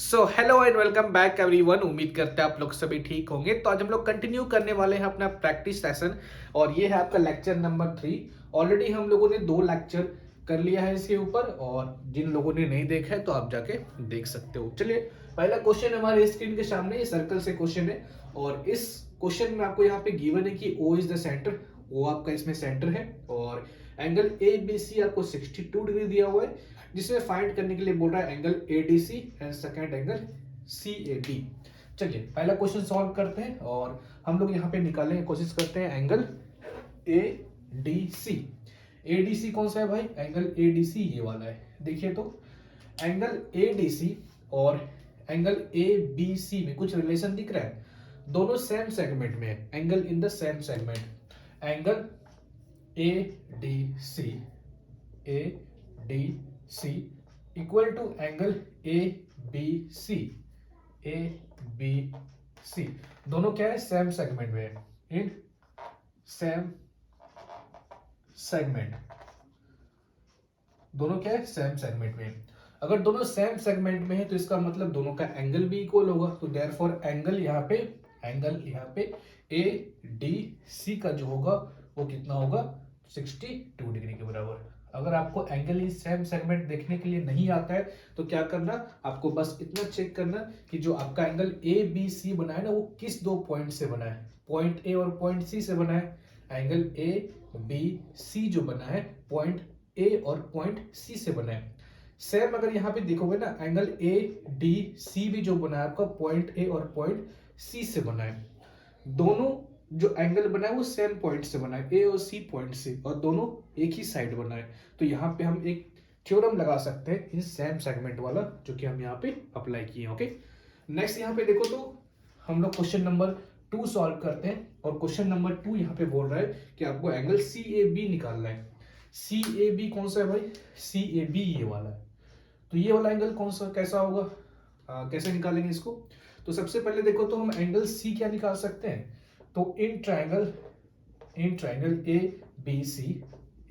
So hello and welcome back everyone. उम्मीद करते हैं आप लोग सभी ठीक होंगे। तो आज हम लोग कंटिन्यू करने वाले हैं अपना प्रैक्टिस सेशन और ये है आपका लेक्चर नंबर 3। ऑलरेडी हम लोगों ने 2 लेक्चर कर लिया है इसके ऊपर और जिन लोगों ने नहीं देखा है तो आप जाके देख सकते हो। चलिए, पहला क्वेश्चन हमारे स्क्रीन के सामने ये सर्कल से क्वेश्चन है और इस क्वेश्चन में आपको यहाँ पे गिवन है कि O इज द सेंटर। वो आपका इसमें सेंटर है और एंगल ए बी सी आपको 62 डिग्री दिया हुआ है, जिसमें फाइंड करने के लिए बोल रहा है angle ADC and second angle CAB. चलिए पहला क्वेश्चन सॉल्व करते हैं और हम लोग यहाँ पे निकालने की कोशिश करते हैं एंगल एडीसी। एडीसी कौन सा है भाई? एंगल एडीसी ये वाला है। देखिए तो एंगल एडीसी और एंगल एबीसी में कुछ रिलेशन दिख रहा है। दोनों सेम सेगमेंट में है, angle in the same segment. Angle A D C, A D C equal to angle A B C, A B C. दोनों क्या है? सेम सेगमेंट में है, इन सेम सेगमेंट। दोनों क्या है? सेम सेगमेंट में है। अगर दोनों सेम सेगमेंट में है तो इसका मतलब दोनों का एंगल भी इक्वल होगा। तो देयरफॉर एंगल यहाँ पे ए डी सी का जो होगा वो कितना होगा? 62 डिग्री के बराबर। अगर आपको एंगल इन सेम सेगमेंट देखने के लिए नहीं आता है तो क्या करना, आपको बस इतना चेक करना कि जो आपका एंगल ए बी सी बना है ना, वो किस दो पॉइंट से बना है। पॉइंट ए और पॉइंट सी से बना है। एंगल ए बी सी जो बना है पॉइंट ए और पॉइंट सी से बना है। सेम अगर यहाँ पे देखोगे ना, एंगल ए डी सी भी जो बना है आपका पॉइंट ए और पॉइंट सी से बना है। दोनों जो एंगल बना है वो सेम पॉइंट से बना है, ए और सी पॉइंट से, और दोनों एक ही साइड बना है। तो यहाँ पे हम एक थ्योरम लगा सकते हैं इन सेम सेगमेंट वाला, जो कि हम यहाँ पे अप्लाई किए। ओके, नेक्स्ट यहाँ पे देखो तो हम लोग क्वेश्चन नंबर 2 सॉल्व करते हैं और क्वेश्चन नंबर 2 यहाँ पे बोल रहा है कि आपको एंगल सी ए बी निकालना है। सी ए बी कौन सा है भाई? सी ए बी ये वाला है। तो ये वाला एंगल कौन सा कैसा होगा? कैसे निकालेंगे इसको? तो सबसे पहले देखो तो हम एंगल सी क्या निकाल सकते हैं। तो in triangle A B C,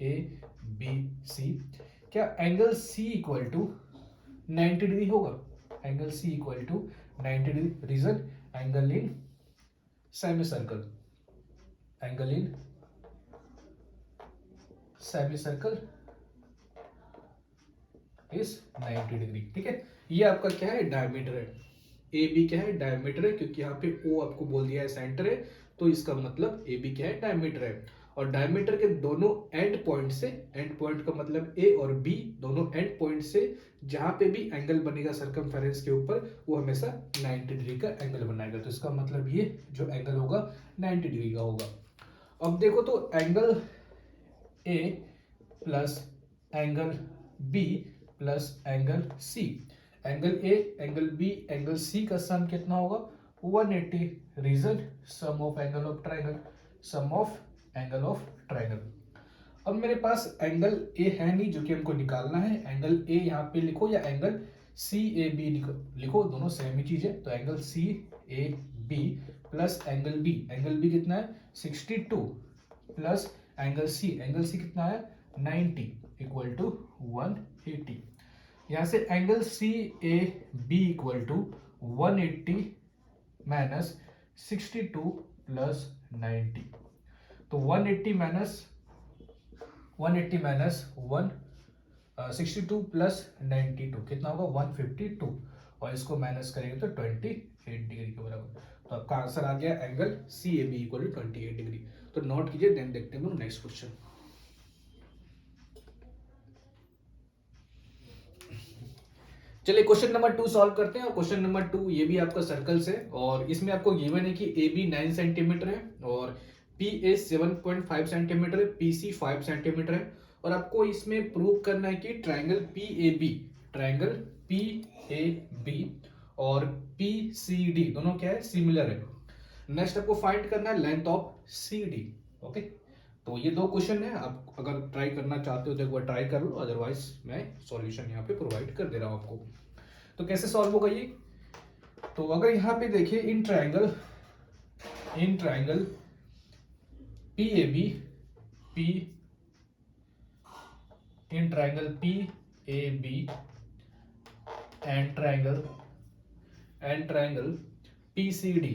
A B C, क्या angle C equal to 90 degree होगा? Angle C equal to 90 degree. Reason, angle in semi circle, angle in semi circle is 90 degree. ठीक है, ये आपका क्या है? डायमीटर है। ए बी क्या है? डायमीटर है, क्योंकि यहाँ पे ओ आपको बोल दिया है सेंटर है, तो इसका मतलब ए बी क्या है? डायमीटर है। और डायमीटर के दोनों एंड पॉइंट से, एंड पॉइंट का मतलब ए और बी, दोनों एंड पॉइंट से जहां पे भी एंगल बनेगा सर्कमफेरेंस के ऊपर, वो हमेशा 90 डिग्री का एंगल बनाएगा। तो इसका मतलब ये जो एंगल होगा 90 डिग्री का होगा। अब देखो तो angle A plus angle B plus angle C, angle A, angle B, angle C का सम कितना होगा? 180। Reason, sum of angle of triangle, sum of angle of triangle. अब मेरे पास एंगल ए है नहीं जो कि हमको निकालना है। एंगल ए यहाँ पे लिखो या एंगल सी ए बी लिखो, दोनों सेम ही चीज है। तो angle C A B plus angle B कितना है? 62 प्लस एंगल सी कितना है? 90 इक्वल टू 180। यहां से angle C A B equal to 180 minus 62 plus 90। तो 180 माइनस 62 प्लस 92 कितना होगा? 152। और इसको माइनस करेंगे तो 28 डिग्री के बराबर। तो आपका आंसर आ गया angle C A B equal to 28 degree. तो नोट कीजिए, देन देखते हैं नेक्स्ट क्वेश्चन। चलिए क्वेश्चन नंबर 2 सॉल्व करते हैं और क्वेश्चन नंबर 2 ये भी आपका सर्कल से, और इसमें आपको गिवन है कि ए बी 9 सेंटीमीटर है और पी ए 7.5 सेंटीमीटर है, पी सी 5 सेंटीमीटर है। और आपको इसमें प्रूव करना है कि ट्राइंगल पी ए बी और पी सी डी दोनों क्या है? सिमिलर है। नेक्स्ट आपको फाइंड करना है length of C D. Okay, तो ये 2 क्वेश्चन है। आप अगर ट्राई करना चाहते हो तो एक बार ट्राई कर लो, अदरवाइज मैं सॉल्यूशन यहाँ पे प्रोवाइड कर दे रहा हूँ आपको। तो कैसे सॉल्व होगा ये? तो अगर यहाँ पे देखिए in triangle P A B, P in triangle P A B and triangle and triangle PCD,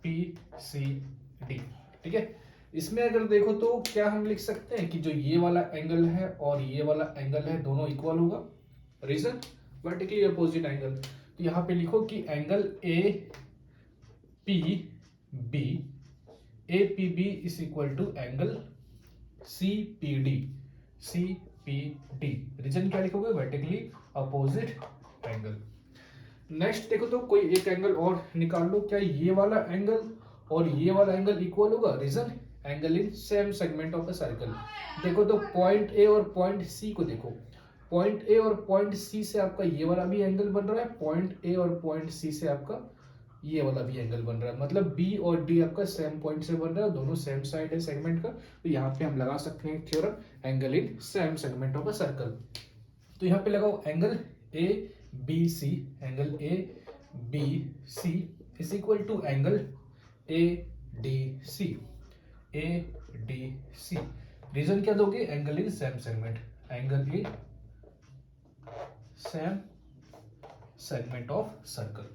PCD, ठीक है। इसमें अगर देखो तो क्या हम लिख सकते हैं कि जो ये वाला एंगल है और ये वाला एंगल है दोनों इक्वल होगा, रीजन वर्टिकली अपोजिट एंगल। तो यहाँ पे लिखो कि angle APB, APB is equal to angle CPD, CPD। Reason क्या लिखोगे, वर्टिकली अपोजिट एंगल। नेक्स्ट देखो तो कोई एक एंगल और निकाल लो, क्या ये वाला एंगल और ये वाला एंगल इक्वल होगा, reason angle in same segment of a circle. देखो तो पॉइंट ए और पॉइंट सी को देखो, पॉइंट ए और पॉइंट सी से आपका ये वाला भी एंगल बन रहा है, पॉइंट ए और पॉइंट सी से आपका ये वाला भी एंगल बन रहा है, मतलब बी और डी आपका सेम पॉइंट से बन रहा है, दोनों सेम साइड है सेगमेंट का। तो यहाँ पे हम लगा सकते हैं theorem angle in same segment of a circle. तो यहाँ पे लगाओ angle ABC, angle ABC is equal to angle ADC, ADC। Reason क्या दोगे, angle in same segment, angle in same segment of circle.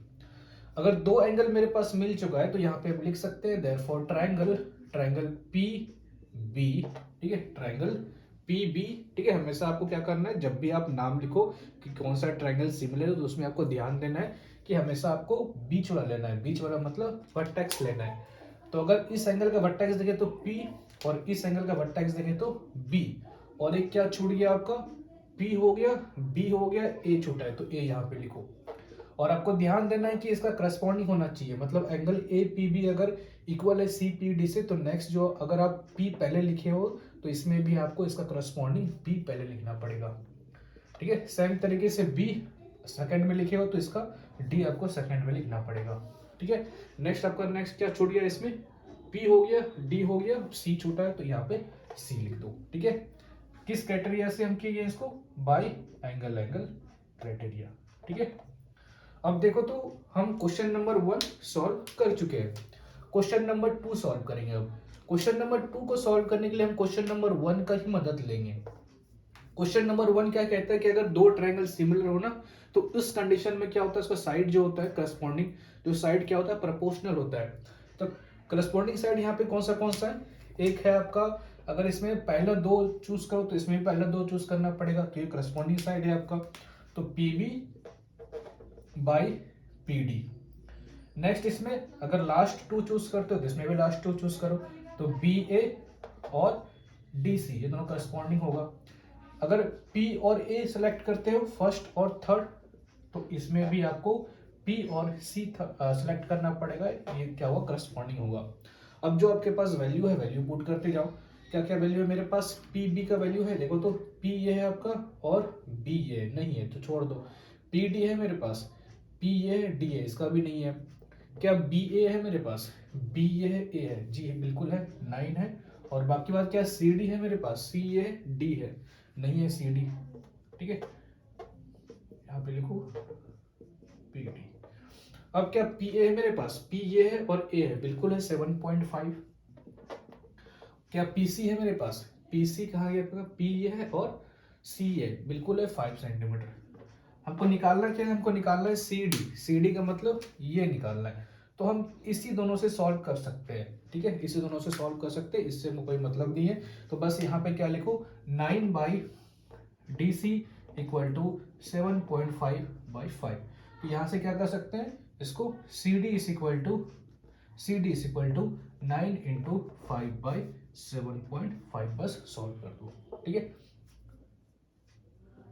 अगर दो एंगल मेरे पास मिल चुका है तो यहाँ पे हम लिख सकते हैं देयरफॉर ट्रायंगल, ट्रायंगल PB, ठीक है, ट्रायंगल PB, ठीक है। हमेशा आपको क्या करना है, जब भी आप नाम लिखो कि कौन सा ट्रायंगल सिमिलर है तो उसमें आपको ध्यान देना है कि हमेशा आपको बीच वाला लेना है, बीच वाला मतलब वर्टेक्स लेना है। तो अगर इस एंगल का वर्टेक्स देखे तो P और इस एंगल का वर्टेक्स देखे तो B, और एक क्या छूट गया आपका, P हो गया, B हो गया, A छूटा है तो A यहाँ पे लिखो। और आपको ध्यान देना है कि इसका करस्पॉन्डिंग होना चाहिए, मतलब एंगल APB अगर इक्वल है CPD से तो नेक्स्ट जो अगर आप P पहले लिखे हो तो इसमें भी आपको इसका करस्पॉन्डिंग P पहले लिखना पड़ेगा, ठीक है। सेम तरीके से B सेकंड में लिखे हो तो इसका D आपको सेकंड में लिखना पड़ेगा, ठीक है। नेक्स्ट आपका नेक्स्ट क्या छूट गया, इसमें P हो गया, D हो गया, C छूटा है तो यहाँ पे C लिख दो, ठीक है। किस क्राइटेरिया से हम किए इसको, बाय एंगल क्राइटेरिया, ठीक है। अब देखो तो हम क्वेश्चन नंबर 1 सॉल्व कर चुके हैं, क्वेश्चन नंबर 2 सॉल्व करेंगे। अब क्वेश्चन नंबर 2 को सॉल्व करने के लिए हम क्वेश्चन नंबर 1 का ही मदद लेंगे। क्वेश्चन नंबर 1 क्या कहता है कि अगर दो ट्रायंगल सिमिलर हो ना तो उस कंडीशन में क्या होता है, उसका साइड जो होता है करस्पॉन्डिंग, जो साइड क्या होता है, प्रोपोर्शनल होता है। तो करस्पॉन्डिंग साइड यहाँ पे कौन सा है, एक है आपका, अगर इसमें पहला दो चूज करो तो इसमें भी पहला दो चूज करना पड़ेगा, तो ये करस्पॉन्डिंग साइड है आपका, तो PB बाई PD। नेक्स्ट इसमें अगर लास्ट टू चूज करते हो तो इसमें भी लास्ट टू चूज करो, तो BA और DC ये दोनों करस्पॉन्डिंग होगा। अगर P और A सेलेक्ट करते हो फर्स्ट और थर्ड तो इसमें भी आपको P और C सेलेक्ट करना पड़ेगा, ये क्या होगा, करस्पॉन्डिंग होगा। अब जो आपके पास वैल्यू है वैल्यू पुट करते जाओ, क्या क्या वैल्यू है मेरे पास, PB का वैल्यू है देखो तो P ये है आपका और B ये नहीं है तो छोड़ दो, PD है मेरे पास, P ये है, D है, इसका भी नहीं है। क्या BA है मेरे पास, B ये है, A है, जी बिल्कुल है, 9 है। और बाकी बात क्या, CD है मेरे पास, C ये है, D है, नहीं है CD, ठीक है, यहाँ पे लिखो PD। अब क्या PA है मेरे पास, P ये है और A है, बिल्कुल है 7.5। क्या PC है मेरे पास, PC कहाँ गया, P ये है और C ये बिल्कुल है 5 सेंटीमीटर। हमको निकालना क्या है, हमको निकालना है CD का मतलब ये निकालना है, तो हम इसी दोनों से सॉल्व कर सकते हैं, ठीक है, इसी दोनों से सॉल्व कर सकते हैं, इससे कोई मतलब नहीं है। तो बस यहाँ पे क्या लिखो, 9/DC इक्वल टू 7.5/5। तो यहाँ से क्या कर सकते हैं इसको, CD is equal to 9 into 5/7.5, बस सॉल्व कर दो, ठीक है।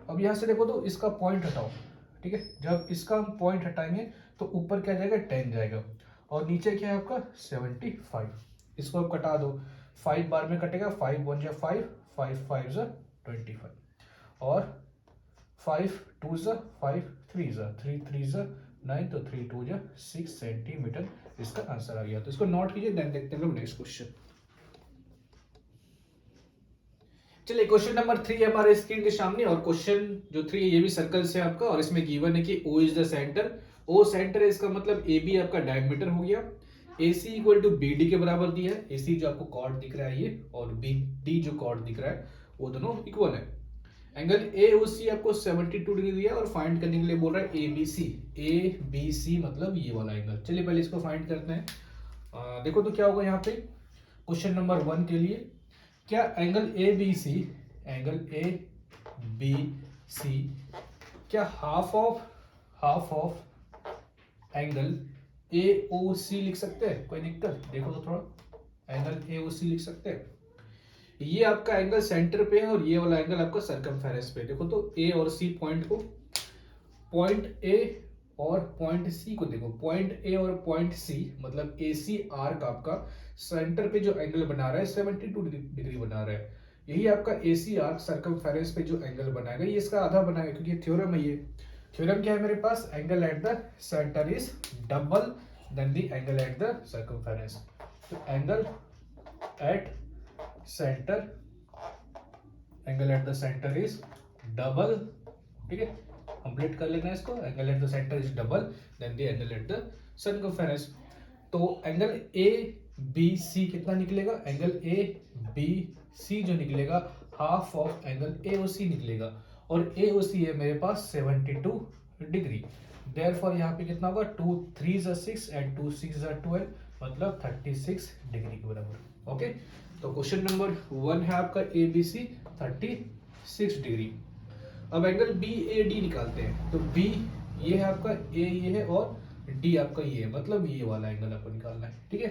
अब यहाँ से देखो तो इसका पॉइंट हटाओ, ठीक है, जब इसका हम पॉइंट हटाएंगे तो ऊपर क्या जाएगा, 10 जाएगा, और नीचे क्या है आपका 75। इसको अब कटा दो, 5 बार में कटेगा, 5 1 जा 5, 5 5 जा 25, और 5 2 जा 5, 3 जा 3 3 जा 9, तो 3 2 जा 6 सेंटीमीटर इसका आंसर आ गया। तो इसको नोट कीजिए, देन देखते हैं नेक्स्ट क्वेश्चन। चलिए क्वेश्चन नंबर 3 हमारे स्क्रीन के सामने, और क्वेश्चन जो 3 है ये भी सर्कल से आपका, और इसमें गिवन है कि O is the centre, O centre है, इसका मतलब AB आपका डायमीटर हो गया, AC इक्वल टू BD के बराबर दिया है, AC जो आपको कॉर्ड दिख रहा है ये, और BD जो कॉर्ड दिख रहा है वो दोनों इक्वल है। एंगल AOC आपको 72 डिग्री दिया और फाइंड करने के लिए बोल रहा है ABC। ABC मतलब ये वाला एंगल। चलिए पहले इसको फाइंड करते हैं। देखो तो क्या होगा यहाँ पे क्वेश्चन नंबर 1 के लिए, क्या एंगल ABC, एंगल ABC क्या हाफ ऑफ एंगल AOC लिख सकते हैं? कोई दिक्कत? देखो तो थोड़ा, एंगल AOC लिख सकते हैं। ये आपका एंगल सेंटर पे है और ये वाला एंगल आपका सर्कमफेरेंस पे। देखो तो A और C पॉइंट को, पॉइंट A और पॉइंट C को देखो, पॉइंट A और पॉइंट C मतलब AC आर्क आपका सेंटर पे जो एंगल बना रहा है 72 डिग्री बना रहा है। यही आपका AC आर्क सर्कमफेरेंस पे जो एंगल बनाएगा ये इसका आधा बनाएगा, क्योंकि थ्योरम है ये। थ्योरम क्या है मेरे पास? Angle at the centre is double than the angle at the circumference. तो angle at centre, angle at the centre is double, ठीक है, कंप्लीट कर लेना है इसको। Angle at the centre is double than the angle at the circumference. तो angle ABC कितना निकलेगा? एंगल ABC जो निकलेगा हाफ ऑफ एंगल AOC निकलेगा, और AOC है मेरे पास 72 डिग्री। देयरफॉर यहाँ पे कितना होगा? 2 3 6 एंड 2 6 12 मतलब 36 डिग्री के बराबर। ओके, तो क्वेश्चन नंबर 1 है आपका ABC 36 डिग्री। अब एंगल BAD निकालते हैं। तो B ये है आपका, A ये है और D आपका ये है, मतलब ये वाला एंगल आपको निकालना है। ठीक है,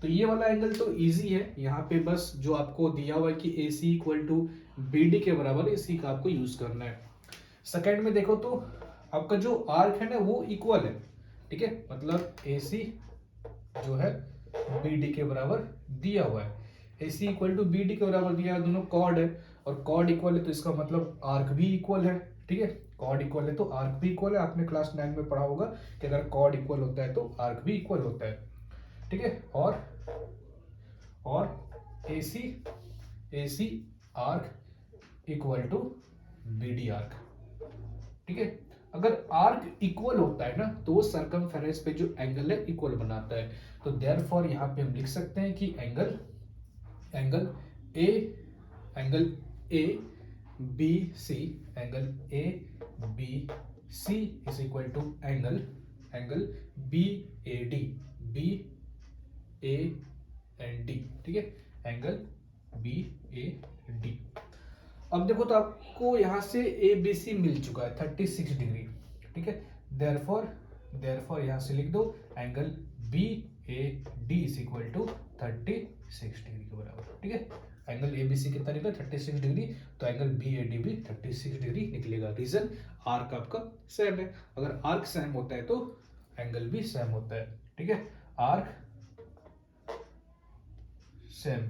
तो ये वाला एंगल तो इजी है। यहाँ पे बस जो आपको दिया हुआ है कि AC इक्वल टू BD के बराबर है, इसी का आपको यूज करना है। सेकेंड में देखो तो आपका जो आर्क है ना वो इक्वल है। ठीक है, मतलब AC जो है BD के बराबर दिया हुआ है। AC इक्वल टू BD के बराबर दिया है, दोनों कॉर्ड है और कॉर्ड इक्वल है तो इसका मतलब आर्क भी इक्वल है। ठीक है, कॉर्ड इक्वल है तो आर्क भी इक्वल है। आपने क्लास 9 में पढ़ा होगा कि अगर कॉर्ड इक्वल होता है तो आर्क भी इक्वल होता है। ठीक है, और AC arc equal to BD arc. ठीक है, अगर आर्क इक्वल होता है ना तो वो सर्कमफेरेंस पे जो एंगल है इक्वल बनाता है। तो देयरफॉर यहाँ पे हम लिख सकते हैं कि angle A B C is equal to angle BAD ठीक है, एंगल BAD। अब देखो तो आपको यहां से ABC मिल चुका है 36 डिग्री। ठीक है, देयरफॉर यहां से लिख दो angle BAD is equal to 36 degree के बराबर। ठीक है, एंगल ABC कितना निकला? 36 डिग्री। तो एंगल BAD भी 36 डिग्री निकलेगा। रीजन आर्क आपका सेम है। अगर आर्क सेम होता है तो एंगल भी सेम होता है। ठीक है, आर्क सेम।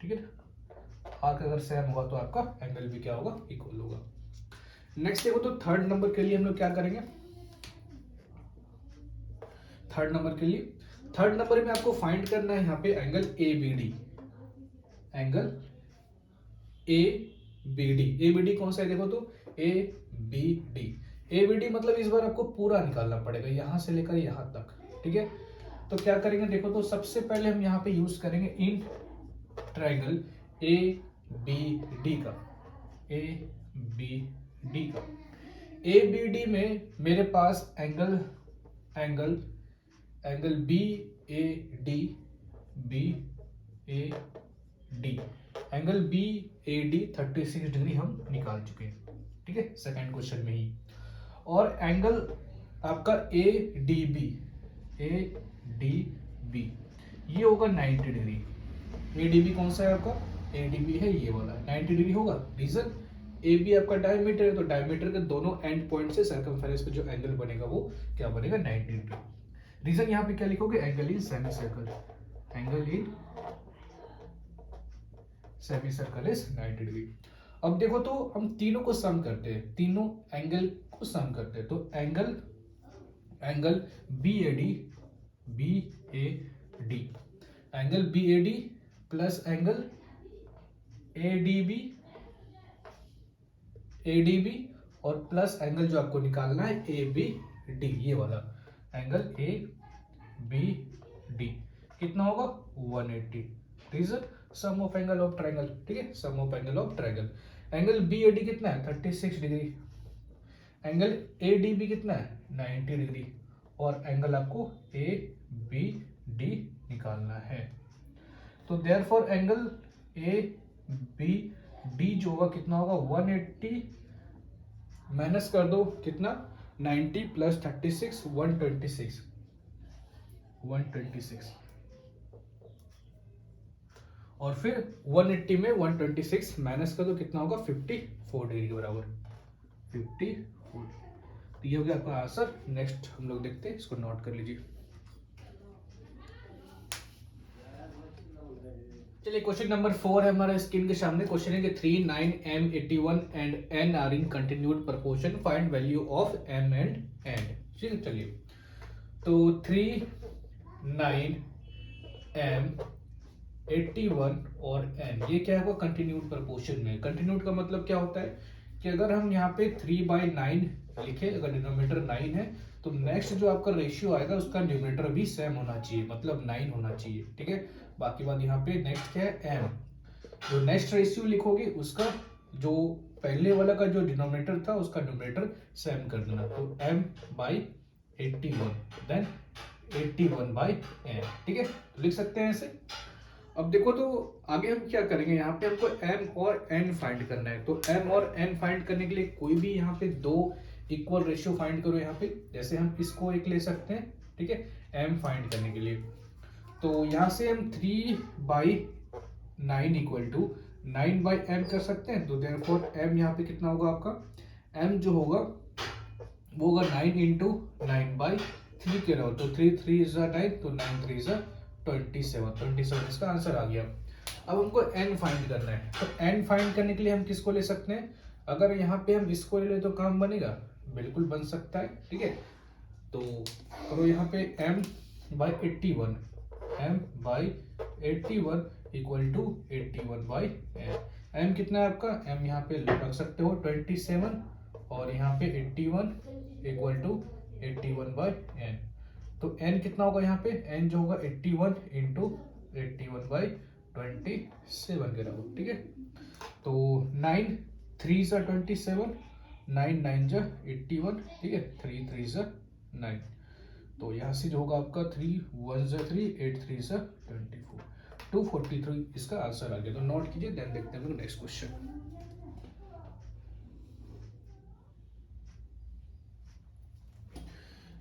ठीक है, आर्क अगर सेम होगा तो आपका एंगल भी क्या होगा? इक्वल होगा। नेक्स्ट देखो तो थर्ड नंबर के लिए हम लोग क्या करेंगे? थर्ड नंबर में आपको फाइंड करना है यहाँ पे एंगल ABD। एंगल ABD कौन सा है? देखो तो ABD मतलब इस बार आपको पूरा निकालना पड़ेगा यहां से लेकर यहां तक। ठीक है, तो क्या करेंगे? देखो तो सबसे पहले हम यहाँ पे यूज करेंगे इन ट्रायंगल ABD का। ABD में मेरे पास angle BAD angle BAD 36 degree हम निकाल चुके हैं। ठीक है, सेकंड क्वेश्चन में ही। और एंगल आपका ADB ये होगा 90 डिग्री। ADB कौन सा है आपका? ADB है ये वाला, 90 डिग्री होगा। रीजन AB आपका डायमीटर है तो डायमीटर के दोनों एंड पॉइंट से सर्कमफेरेंस पे जो एंगल बनेगा वो क्या बनेगा? 90 डिग्री। रीजन यहाँ पे क्या लिखोगे? Angle in semi circle, angle in semi circle is 90 degree. अब देखो तो हम तीनों को सम करते हैं, तीनों एंगल को सम करते हैं। तो angle BAD angle BAD plus angle ADB और प्लस एंगल जो आपको निकालना है ABD, ये वाला एंगल ABD कितना होगा? 180। Reason sum of angle of triangle. ठीक है, sum of angle of triangle. Angle B A D कितना है 36 degree, angle A D B कितना है 90 डिग्री, और एंगल आपको ए बी डी निकालना है। तो therefore angle A B D जो होगा कितना होगा 180 माइनस कर दो कितना 90 प्लस 36 126 और फिर 180 में 126 माइनस कर दो कितना होगा 54 डिग्री के बराबर 54। तो ये हो गया आपका आंसर। नेक्स्ट हम लोग देखते हैं, इसको नोट कर लीजिए। चलिए क्वेश्चन नंबर 4 है हमारा स्क्रीन के सामने। क्वेश्चन है कि 3, 9, M, 81 and N are in continued proportion, find value of M and N। ठीक है, चलिए तो 3, 9, M, 81 और N ये क्या है वो कंटिन्यूड प्रोपोर्शन में। कंटिन्यूड का मतलब क्या होता है कि अगर हम यहाँ पे 3/9 लिखे, अगर डिनोमिनेटर 9 है तो नेक्स्ट जो आपका रेशियो आएगा उसका न्यूमरेटर भी सेम होना चाहिए, मतलब 9 होना चाहिए। ठीक है, बाकी बात यहाँ पे नेक्स्ट क्या है m, जो नेक्स्ट रेशियो लिखोगे उसका जो पहले वाला का जो डिनोमिनेटर था उसका न्यूमरेटर सेम कर देना। तो m/81 देन 81/n। ठीक है, तो लिख सकते हैं ऐसे। अब देखो तो आगे हम क्या करेंगे, यहाँ पे हमको m और n फाइंड करना है। तो m और n फाइंड करने के लिए कोई भी यहाँ पे दो इक्वल रेशियो फाइंड करो। यहाँ पे जैसे हम इसको एक ले सकते हैं, ठीक है, m फाइंड करने के लिए। तो यहाँ से हम 3/9 इक्वल टू 9/m कर सकते हैं। तो देयरफॉर m यहाँ पे कितना होगा आपका, m जो होगा वो होगा 9 इंटू 9/3 के रहो। तो 3 3 इज 9, तो 9 3 इज 27 इसका आंसर आ गया। अब हमको n फाइंड करना है। तो n फाइंड करने के लिए हम किसको ले सकते हैं, अगर यहाँ पे हम इसको ले तो काम बनेगा, बिल्कुल बन सकता है। ठीक है, तो करो यहाँ पे m/81 equal to 81/n। m कितना है आपका, m यहाँ पे रख सकते हो 27 और यहाँ पे 81 इक्वल टू 81/n। तो n कितना होगा यहाँ पे, n जो होगा 81 इंटू 81/27 के रहो। ठीक है, तो 9 3 सा 27, 9 9 जा 81, ठीक है, 3 3 सा 9। तो यहाँ से जो होगा आपका 3 1 जा 3 8 3 सा 24 243 इसका आंसर आ गया। तो नोट कीजिए, देन देखते हैं नेक्स्ट क्वेश्चन।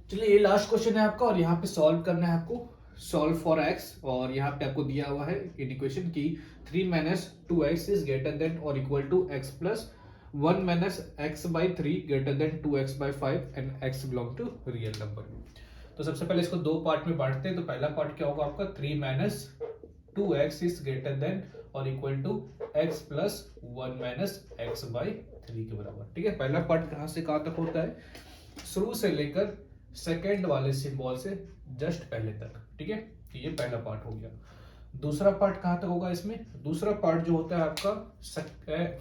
चलिए ये लास्ट क्वेश्चन है आपका और यहाँ पे सॉल्व करना है आपको। सॉल्व फॉर x, और यहाँ पे आपको दिया हुआ है इन इक्वेशन की 3 - 2x is greater than or equal to x plus 1 - x/3 greater than 2x/5 and x belong to real number. तो सबसे पहले इसको दो पार्ट में बांटते हैं। तो पहला पार्ट क्या होगा आपका, 3 - 2x is greater than or equal to x plus 1 - x/3 के बराबर। ठीक है, पहला पार्ट कहाँ से कहाँ तक होता है, शुरू से लेकर सेकेंड वाले सिंबल से जस्ट पहले तक। ठीक है, ये पहला पार्ट हो गया। दूसरा पार्ट कहां तक होगा इसमें, दूसरा पार्ट जो होता है आपका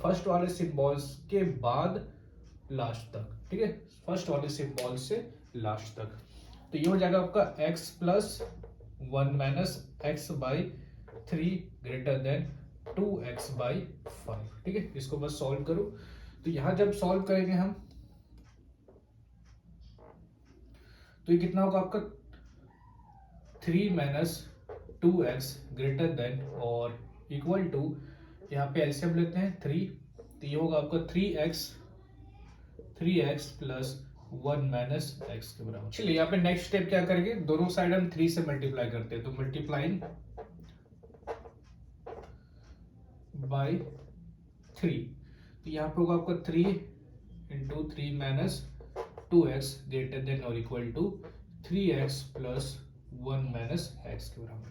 फर्स्ट वाले सिंबल्स के बाद लास्ट तक। ठीक है, फर्स्ट वाले सिंबल से लास्ट तक। तो ये हो जाएगा आपका x plus 1 - x/3 greater than 2x/5। ठीक है, इसको बस सॉल्व करो। तो यहां जब सॉल्व करेंगे हम तो ये कितना होगा आपका 3 - 2x greater than or equal to, यहाँ पे एलसीएम लेते हैं 3, तो ये होगा आपका 3x प्लस 1 - x के बराबर। चलिए यहाँ पे नेक्स्ट स्टेप क्या करेंगे, दोनों साइड हम 3 से मल्टीप्लाई करते हैं। तो मल्टीप्लाइंग बाय 3, तो यहाँ पे होगा आपका 3 into 3 - 2x greater than or equal to 3x plus 1 - x के बराबर।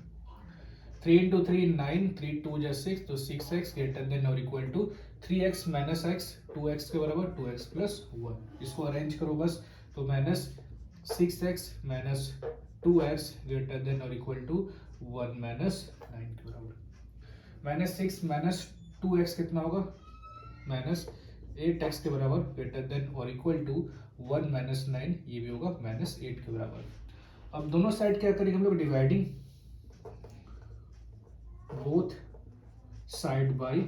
3 इंटू 3 9, 3 2 जा 6, तो 6x greater than or equal to 3x - x 2x के बराबर 2x प्लस 1। इसको अरेंज करो बस, तो -6x - 2x greater than or equal to 1 - 9 के बराबर। -6 - 2x कितना होगा, -8x के बराबर greater than or equal to 1 - 9, ये भी होगा -8 के बराबर। अब दोनों साइड क्या करेंगे हम लोग, डिवाइडिंग बोथ साइड बाय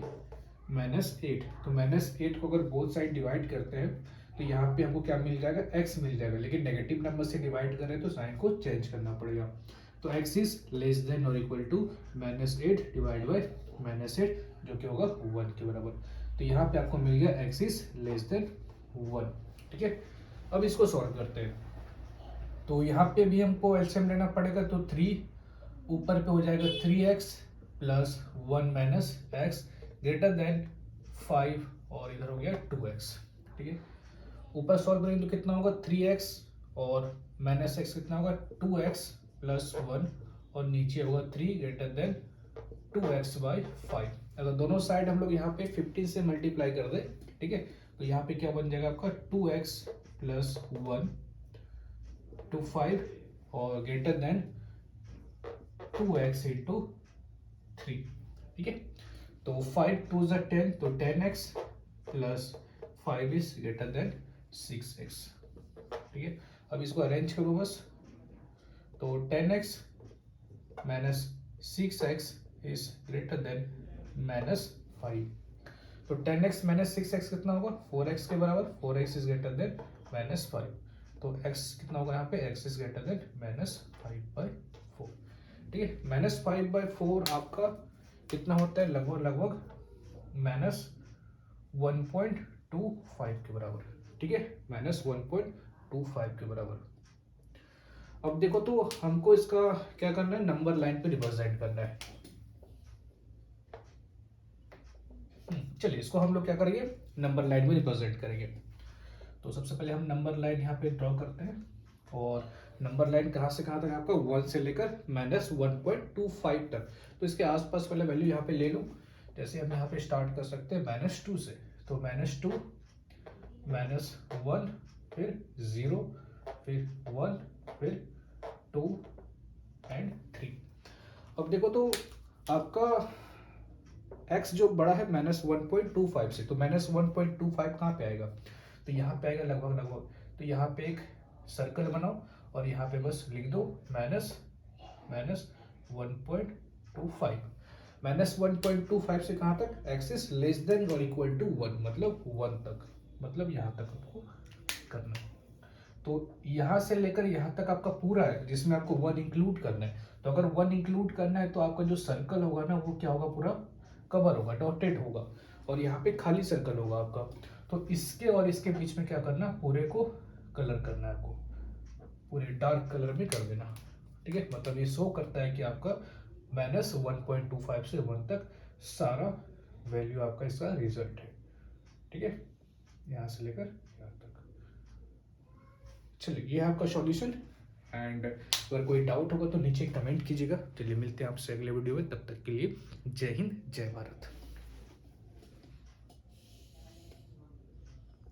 -8। तो -8 को अगर बोथ साइड डिवाइड करते हैं तो यहाँ पे हमको क्या मिल जाएगा, x मिल जाएगा, लेकिन नेगेटिव नंबर से डिवाइड करें तो साइन को चेंज करना पड़ेगा। तो x is less than or equal to -8 divide by -8 जो कि होगा 1 के बराबर। तो यहाँ पे आपको मिल गया x इज लेस देन 1। ठीक है, अब इसको सॉल्व करते हैं। तो यहाँ पे भी हमको एलसीएम लेना पड़ेगा, तो 3 ऊपर पे हो जाएगा 3x plus 1 minus x greater than 5 और इधर हो गया 2x। ठीक है, ऊपर सॉल्व करेंगे तो कितना होगा 3x और माइनस एक्स कितना होगा 2x प्लस 1 और नीचे होगा 3 ग्रेटर देन 2x बाई 5। अगर दोनों साइड हम लोग यहाँ पे 15 से मल्टीप्लाई कर दे, ठीक है, तो यहाँ पे क्या बन जाएगा आपका 2x प्लस 1 टू 5 और ग्रेटर देन 2x इंटू 3। ठीक है, तो 5 2 ज़ा 10, तो 10x plus 5 is greater then 6x। ठीक है, अब इसको अरेंज करो बस। तो 10x minus 6x is greater then -5। तो 10x माइनस 6x कितना होगा 4x के बराबर, 4x इज ग्रेटर देन -5। तो x कितना होगा यहाँ पे, x इज ग्रेटर देन -5/4। ठीक है, -5/4 आपका कितना होता है, लगभग -1.25 के बराबर। ठीक है, -1.25 के बराबर। अब देखो तो हमको इसका क्या करना है, नंबर लाइन पे रिप्रेजेंट करना है। चलिए इसको हम लोग क्या करेंगे, नंबर लाइन में रिप्रेजेंट करेंगे। तो सबसे पहले हम नंबर लाइन यहाँ पे ड्रॉ करते हैं और नंबर लाइन कहाँ से कहाँ तक आपका 1 से लेकर -1.25 तक। तो इसके आसपास वाला वैल्यू यहाँ पे ले लो। जैसे हम यहाँ पे स्टार्ट कर सकते हैं -2 से, तो -2 -1 फिर 0 फिर 1 फिर 2 एंड 3। अब देखो तो आपका x जो बड़ा है -1.25 से, तो -1.25 कहाँ पे आएगा, तो यहाँ पे आएगा लगभग। तो यहाँ पे एक सर्कल बनाओ और यहाँ पे बस लिख दो -1.25। -1.25 से कहाँ तक, x is less than or equal to 1, मतलब 1 तक, मतलब यहाँ तक आपको करना है। तो यहाँ से लेकर यहाँ तक आपका पूरा है जिसमें आपको 1 इंक्लूड करना है। तो अगर 1 इंक्लूड करना है तो आपका जो सर्कल होगा ना वो क्या होगा, पूरा कवर होगा, डॉटेड होगा, और यहाँ पे खाली सर्कल होगा आपका। तो इसके और इसके बीच में क्या करना, पूरे को कलर करना है आपको, पूरे डार्क कलर में कर देना। ठीक है, मतलब ये शो करता है कि आपका -1.25 से 1 तक सारा वैल्यू आपका इसका रिजल्ट है। ठीक है, यहाँ से लेकर यहाँ तक। चलिए ये है आपका सॉल्यूशन, एंड अगर कोई डाउट होगा तो नीचे कमेंट कीजिएगा। चलिए मिलते हैं आपसे अगले वीडियो में, तब तक के लिए जय हिंद जय भारत।